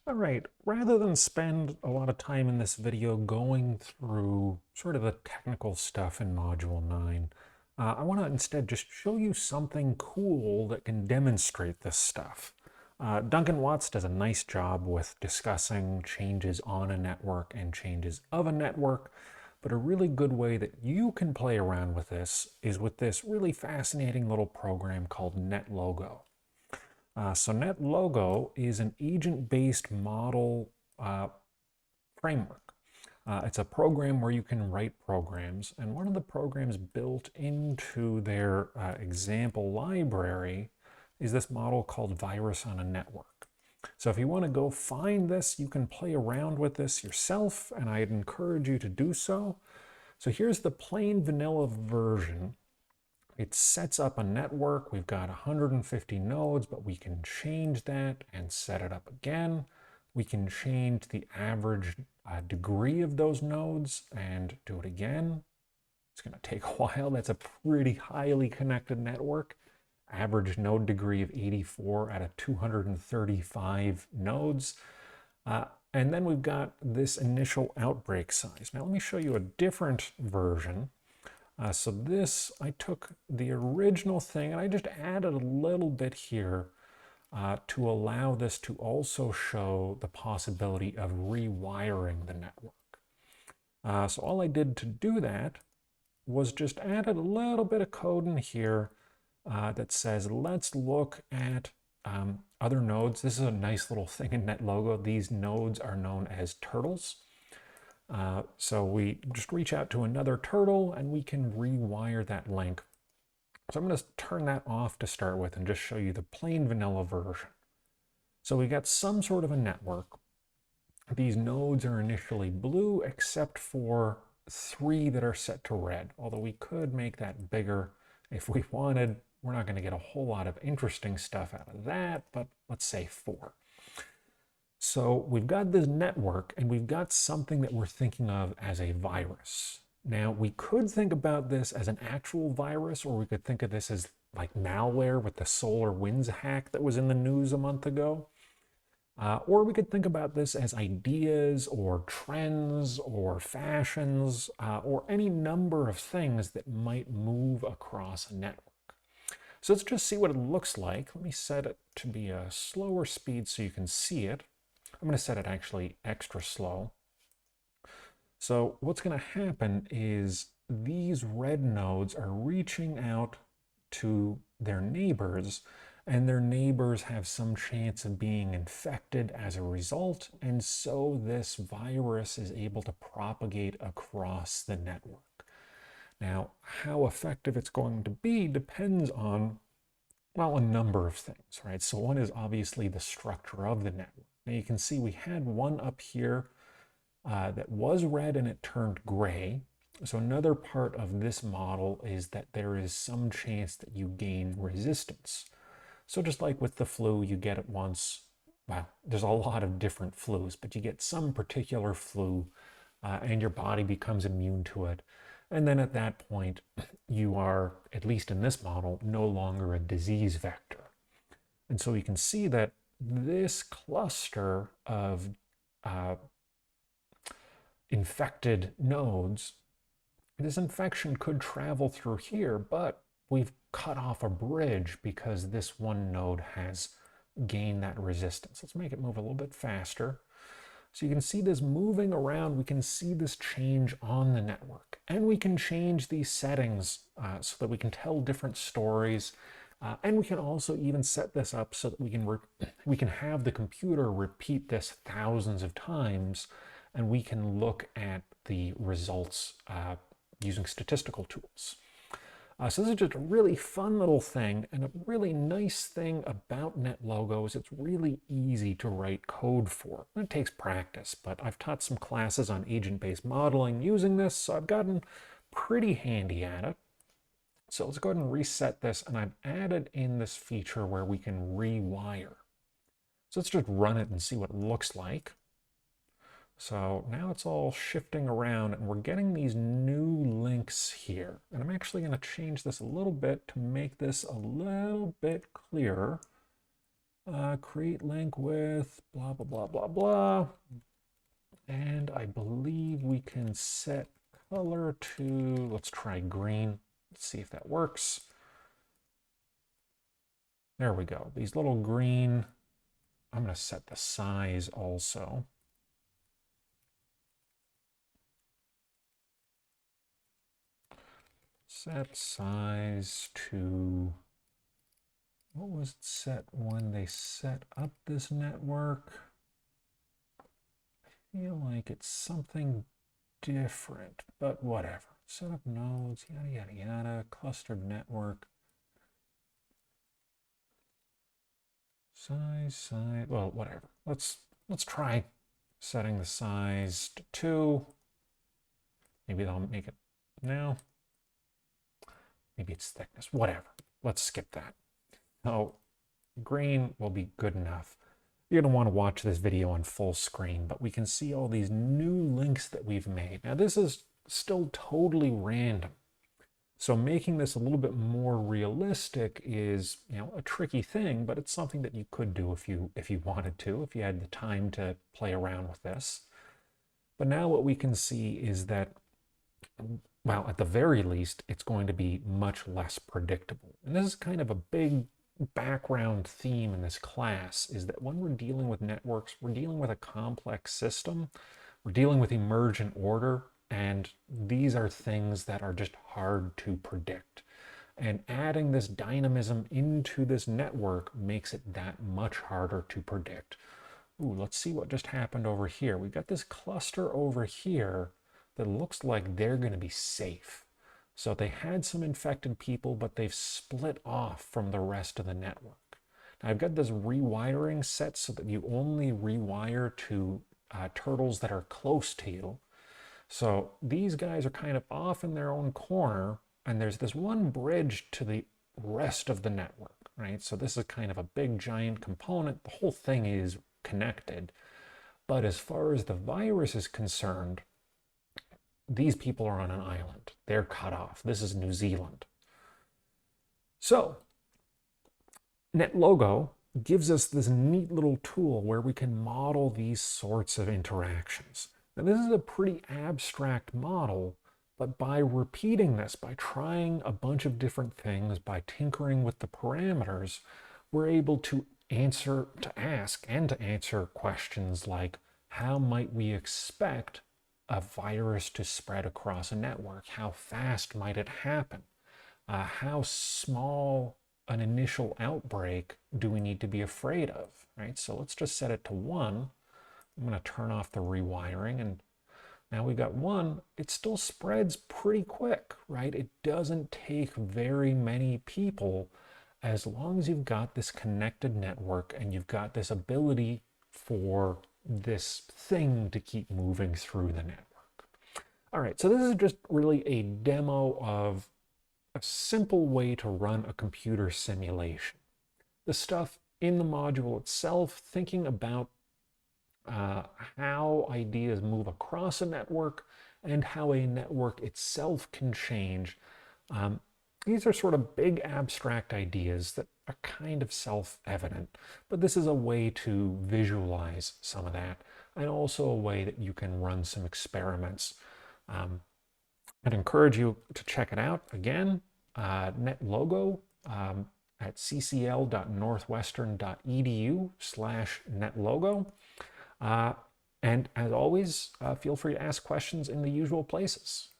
All right, rather than spend a lot of time in this video going through sort of the technical stuff in Module 9, I want to instead just show you something cool that can demonstrate this stuff. Duncan Watts does a nice job with discussing changes on a network and changes of a network, but a really good way that you can play around with this is with this really fascinating little program called NetLogo. So NetLogo is an agent-based model framework. It's a program where you can write programs, and one of the programs built into their example library is this model called Virus on a Network. So if you want to go find this, you can play around with this yourself, and I'd encourage you to do so. So here's the plain vanilla version. It sets up a network. We've got 150 nodes, but we can change that and set it up again. We can change the average degree of those nodes and do it again. It's going to take a while. That's a pretty highly connected network. Average node degree of 84 out of 235 nodes. And then we've got this initial outbreak size. Now let me show you a different version. So this, I took the original thing and I just added a little bit here to allow this to also show the possibility of rewiring the network. So all I did to do that was just added a little bit of code in here that says, let's look at other nodes. This is a nice little thing in NetLogo. These nodes are known as turtles. So we just reach out to another turtle and we can rewire that link. So I'm going to turn that off to start with and just show you the plain vanilla version. So we got some sort of a network. These nodes are initially blue except for 3 that are set to red, although we could make that bigger if we wanted. We're not going to get a whole lot of interesting stuff out of that, but let's say 4. So we've got this network and we've got something that we're thinking of as a virus. Now we could think about this as an actual virus, or we could think of this as like malware with the SolarWinds hack that was in the news a month ago. Or we could think about this as ideas or trends or fashions or any number of things that might move across a network. So let's just see what it looks like. Let me set it to be a slower speed so you can see it. I'm going to set it actually extra slow. So what's going to happen is these red nodes are reaching out to their neighbors, and their neighbors have some chance of being infected as a result, and so this virus is able to propagate across the network. Now, how effective it's going to be depends on, well, a number of things, right? So one is obviously the structure of the network. Now you can see we had one up here that was red and it turned gray. So another part of this model is that there is some chance that you gain resistance. So just like with the flu, you get it once. Well, there's a lot of different flus, but you get some particular flu and your body becomes immune to it. And then at that point, you are, at least in this model, no longer a disease vector. And so you can see that this cluster of infected nodes, this infection could travel through here, but we've cut off a bridge because this one node has gained that resistance. Let's make it move a little bit faster. So you can see this moving around. We can see this change on the network. And we can change these settings so that we can tell different stories. And we can also even set this up so that we can have the computer repeat this thousands of times, and we can look at the results using statistical tools. So this is just a really fun little thing, and a really nice thing about NetLogo is it's really easy to write code for. It takes practice, but I've taught some classes on agent-based modeling using this, so I've gotten pretty handy at it. So let's go ahead and reset this, and I've added in this feature where we can rewire. So let's just run it and see what it looks like. So now it's all shifting around and we're getting these new links here. And I'm actually going to change this a little bit to make this a little bit clearer. Create link with blah, blah, blah, blah, blah. And I believe we can set color to, let's try green. Let's see if that works. There we go. These little green, I'm going to set the size also. Set size to, what was it set when they set up this network? I feel like it's something different, but whatever. Set up nodes, yada, yada, yada, clustered network. Size, well, whatever. Let's try setting the size to 2. Maybe they'll make it now. Maybe it's thickness, whatever. Let's skip that. So green will be good enough. You're going to want to watch this video on full screen, but we can see all these new links that we've made. Now this is still totally random. So making this a little bit more realistic is, a tricky thing, but it's something that you could do if you wanted to, if you had the time to play around with this. But now what we can see is that, well, at the very least, it's going to be much less predictable. And this is kind of a big background theme in this class, is that when we're dealing with networks, we're dealing with a complex system, we're dealing with emergent order, and these are things that are just hard to predict. And adding this dynamism into this network makes it that much harder to predict. Ooh, let's see what just happened over here. We've got this cluster over here that looks like they're going to be safe. So they had some infected people, but they've split off from the rest of the network. Now I've got this rewiring set so that you only rewire to turtles that are close to you. So these guys are kind of off in their own corner, and there's this one bridge to the rest of the network, right? So this is kind of a big giant component. The whole thing is connected. But as far as the virus is concerned, these people are on an island. They're cut off. This is New Zealand. So NetLogo gives us this neat little tool where we can model these sorts of interactions. Now, this is a pretty abstract model, but by repeating this, by trying a bunch of different things, by tinkering with the parameters, we're able to ask and to answer questions like, how might we expect a virus to spread across a network? How fast might it happen? How small an initial outbreak do we need to be afraid of, right? So let's just set it to 1. I'm going to turn off the rewiring, and now we've got 1. It still spreads pretty quick, right? It doesn't take very many people as long as you've got this connected network and you've got this ability for this thing to keep moving through the network. All right, so this is just really a demo of a simple way to run a computer simulation. The stuff in the module itself, thinking about how ideas move across a network and how a network itself can change. These are sort of big abstract ideas that are kind of self-evident, but this is a way to visualize some of that, and also a way that you can run some experiments. I'd encourage you to check it out. Again, NetLogo at ccl.northwestern.edu/netlogo. And as always, feel free to ask questions in the usual places.